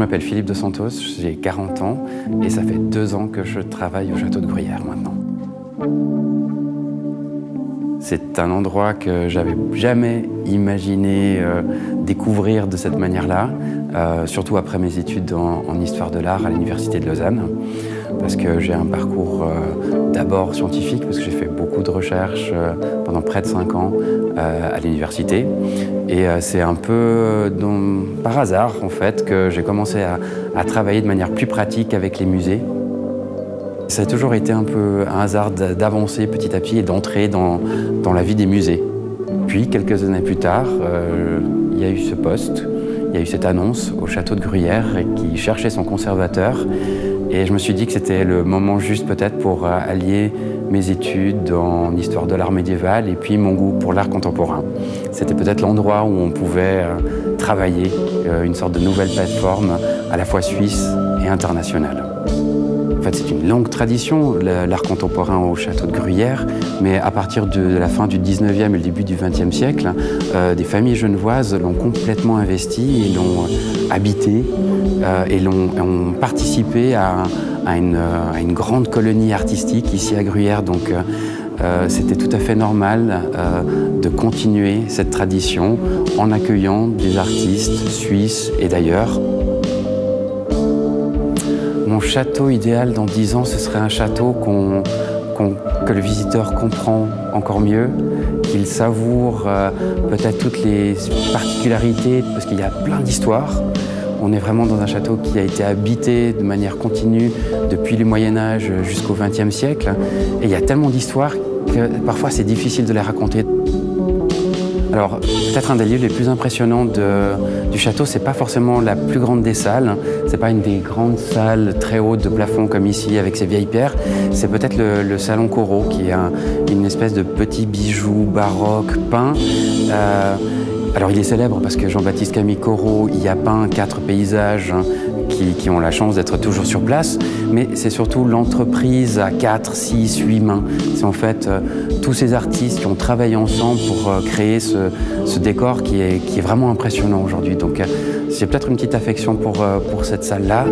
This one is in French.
m'appelle Philippe de Santos, j'ai 40 ans et ça fait 2 ans que je travaille au château de Gruyère maintenant. C'est un endroit que j'avais jamais imaginé découvrir de cette manière-là, surtout après mes études en histoire de l'art à l'université de Lausanne, parce que j'ai un parcours d'abord scientifique, parce que j'ai fait beaucoup de recherches pendant près de 5 ans à l'université. Et c'est un peu par hasard, en fait, que j'ai commencé à travailler de manière plus pratique avec les musées. Ça a toujours été un peu un hasard d'avancer petit à petit et d'entrer dans la vie des musées. Puis, quelques années plus tard, il y a eu ce poste, il y a eu cette annonce au château de Gruyère qui cherchait son conservateur. Et je me suis dit que c'était le moment juste peut-être pour allier mes études en histoire de l'art médiéval et puis mon goût pour l'art contemporain. C'était peut-être l'endroit où on pouvait travailler une sorte de nouvelle plateforme à la fois suisse et internationale. En fait, c'est une longue tradition, l'art contemporain au château de Gruyère, mais à partir de la fin du 19e et le début du 20e siècle, des familles genevoises l'ont complètement investi et l'ont habité et ont participé à une grande colonie artistique ici à Gruyère. Donc, c'était tout à fait normal de continuer cette tradition en accueillant des artistes suisses et d'ailleurs. Mon château idéal dans 10 ans, ce serait un château que le visiteur comprend encore mieux, qu'il savoure peut-être toutes les particularités, parce qu'il y a plein d'histoires. On est vraiment dans un château qui a été habité de manière continue depuis le Moyen-Âge jusqu'au XXe siècle. Et il y a tellement d'histoires que parfois c'est difficile de les raconter. Alors, peut-être un des lieux les plus impressionnants du château, c'est pas forcément la plus grande des salles, c'est pas une des grandes salles très hautes de plafond comme ici avec ces vieilles pierres, c'est peut-être le salon Corot qui est une espèce de petit bijou baroque peint. Alors il est célèbre parce que Jean-Baptiste Camille Corot y a peint 4 paysages qui ont la chance d'être toujours sur place, mais c'est surtout l'entreprise à 4, 6, 8 mains. C'est en fait tous ces artistes qui ont travaillé ensemble pour créer ce décor qui est vraiment impressionnant aujourd'hui. Donc j'ai peut-être une petite affection pour cette salle-là.